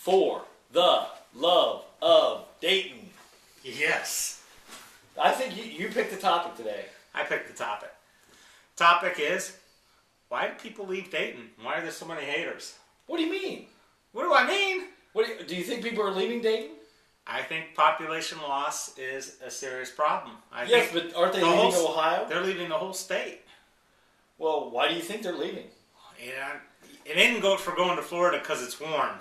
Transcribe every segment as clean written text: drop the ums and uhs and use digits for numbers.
for the love of Dayton. Yes. I think you picked the topic today. I picked the topic. Topic is, why do people leave Dayton? Why are there so many haters? What do you mean? What do I mean? Do you think people are leaving Dayton? I think population loss is a serious problem. Yes, but aren't they leaving Ohio? They're leaving the whole state. Well, why do you think they're leaving? Yeah, it ain't for going to Florida because it's warm.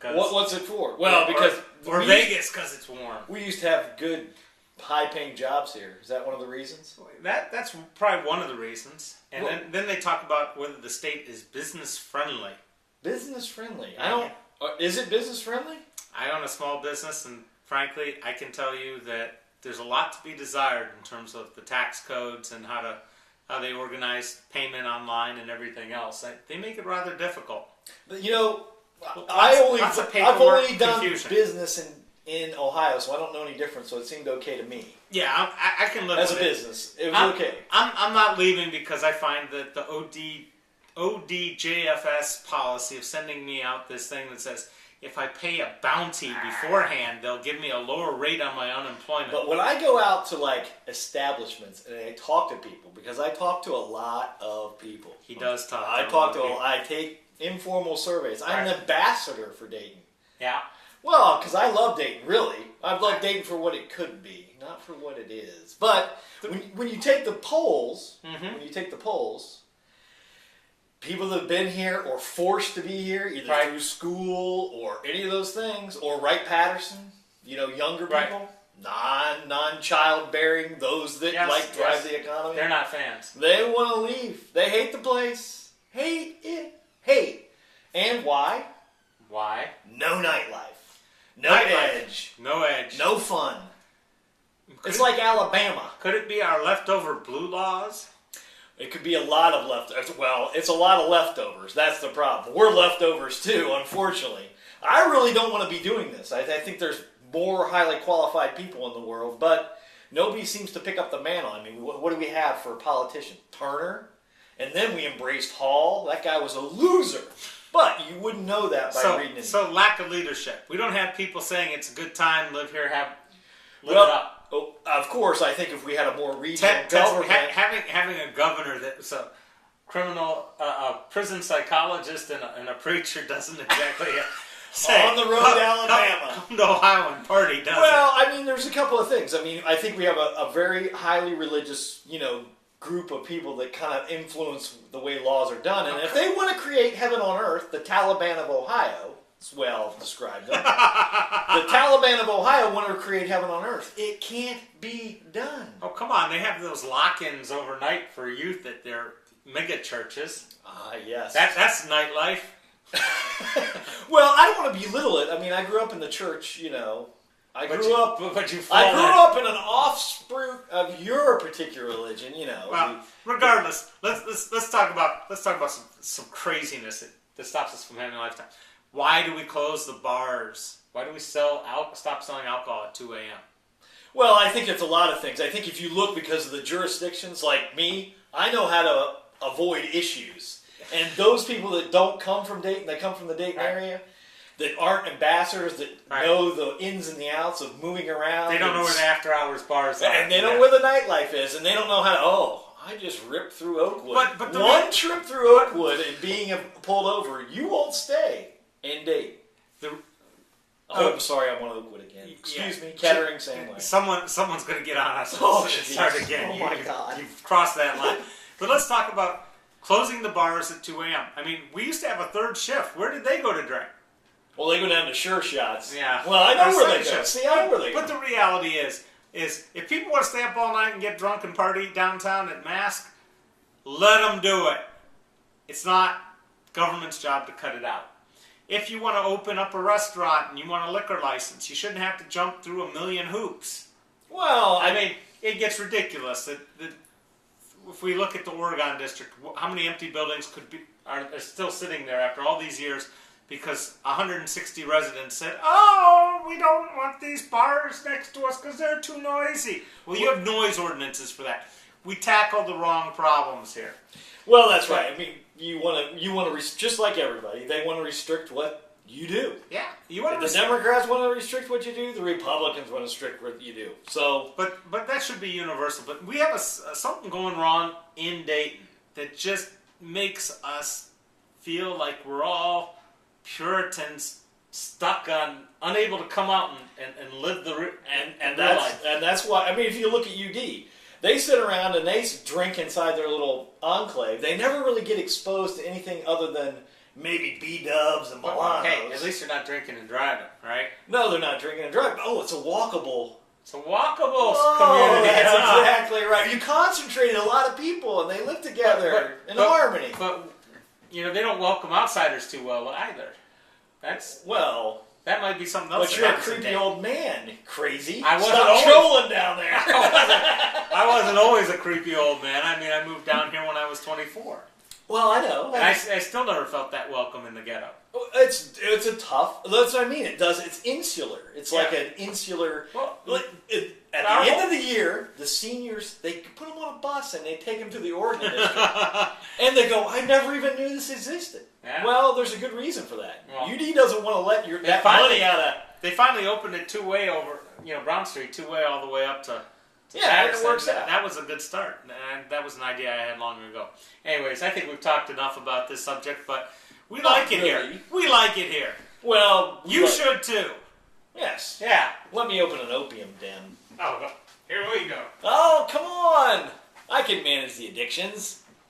What's it for? Well, because or Vegas because it's warm. We used to have good, high-paying jobs here. Is that one of the reasons? That's probably one of the reasons. And then they talk about whether the state is business friendly. Business friendly. Is it business friendly? I own a small business, and frankly, I can tell you that there's a lot to be desired in terms of the tax codes and how they organize payment online and everything else. They make it rather difficult. But, I've only done confusion. Business in Ohio, so I don't know any difference. So it seemed okay to me. Yeah, I can live as with a business. It was okay. I'm not leaving because I find that the ODJFS policy of sending me out this thing that says if I pay a bounty beforehand, they'll give me a lower rate on my unemployment. But when I go out to establishments and I talk to people, because I talk to a lot of people. He does talk. I take informal surveys. I'm an ambassador for Dayton. Yeah. Well, because I love Dayton, really. I've loved Dayton for what it could be, not for what it is. But when you take the polls, people that have been here or forced to be here, either through school or any of those things, or Wright-Patterson, younger people, non-childbearing, those that drive the economy. They're not fans. They want to leave. They hate the place. Hate it. Hate. And why? Why? No nightlife. No edge. No edge. No fun. It's like Alabama. Could it be our leftover blue laws? It could be a lot of leftovers. Well, it's a lot of leftovers. That's the problem. We're leftovers too, unfortunately. I really don't want to be doing this. I think there's more highly qualified people in the world, but nobody seems to pick up the mantle. I mean, what do we have for a politician? Turner? And then we embraced Hall. That guy was a loser. But you wouldn't know that by reading it. So lack of leadership. We don't have people saying it's a good time, live here, live it up. Oh, of course, I think if we had a more regional government... Having a governor that's a criminal, a prison psychologist and a preacher doesn't exactly say... On the road to Alabama. Come to Ohio and party, does it? Well, I mean, there's a couple of things. I mean, I think we have a very highly religious, group of people that kind of influence the way laws are done. And if they want to create heaven on earth, the Taliban of Ohio, it's well described them, the Taliban of Ohio want to create heaven on earth. It can't be done. Oh, come on. They have those lock-ins overnight for youth at their mega churches. Yes. That's nightlife. Well, I don't want to belittle it. I mean, I grew up in the church, I grew up in an offspring of your particular religion, Well, regardless, let's talk about some craziness that stops us from having a lifetime. Why do we close the bars? Why do we stop selling alcohol at 2 a.m.? Well, I think it's a lot of things. I think if you look because of the jurisdictions, like me, I know how to avoid issues. And those people that don't come from Dayton, that come from the Dayton area, that aren't ambassadors, that know the ins and the outs of moving around. They don't know where the after-hours bars are. And they don't know where the nightlife is, and they don't know how to, I just ripped through Oakwood. But one trip through Oakwood and being pulled over, you won't stay in Dayton. I'm sorry, I'm on Oakwood again. Excuse me, Kettering, same way. Someone's going to get on us and start again. Oh, my God. You've crossed that line. But let's talk about closing the bars at 2 a.m. I mean, we used to have a third shift. Where did they go to drink? Well, they go down to Sure Shots. Yeah. Well, I know where they go. See, I know where they go. But the reality is if people want to stay up all night and get drunk and party downtown at Mask, let them do it. It's not government's job to cut it out. If you want to open up a restaurant and you want a liquor license, you shouldn't have to jump through a million hoops. Well, I mean, it gets ridiculous. If we look at the Oregon district, how many empty buildings are still sitting there after all these years? Because 160 residents said, "Oh, we don't want these bars next to us because they're too noisy." Well, you have noise ordinances for that. We tackle the wrong problems here. Well, that's right. I mean, you want to just like everybody, they want to restrict what You do. Yeah, you want If to. the Democrats want to restrict what you do, the Republicans want to restrict what you do. So, But that should be universal. But we have something going wrong in Dayton that just makes us feel like we're all Puritans stuck on, unable to come out and live the and real life. that's why. I mean, if you look at UD, they sit around and they drink inside their little enclave. They never really get exposed to anything other than maybe B-dubs and Milanos. Hey, at least you're not drinking and driving, right? No, they're not drinking and driving. Oh, it's a walkable. It's a walkable Oh, community. that's huh? exactly right. You concentrated a lot of people, and they live together in harmony. But you know, they don't welcome outsiders too well either. That might be something else. But you're a creepy old man, crazy. I wasn't Stop always trolling down there. I wasn't always a creepy old man. I mean, I moved down here when I was 24. Well, I know. And I still never felt that welcome in the ghetto. It's a tough. That's what I mean. It's insular. It's like an insular. Well, at the end of the year, the seniors, they put them on a bus and they take them to the Oregon district, and they go, "I never even knew this existed." Yeah. Well, there's a good reason for that. Well, UD doesn't want to let that money out of. They finally opened it two-way over, Brown Street, two-way all the way up to. Yeah, it works out. That was a good start. And that was an idea I had long ago. Anyways, I think we've talked enough about this subject, but we like it here. We like it here. Well, you should too. Yes. Yeah. Let me open an opium den. Oh, here we go. Oh, come on! I can manage the addictions.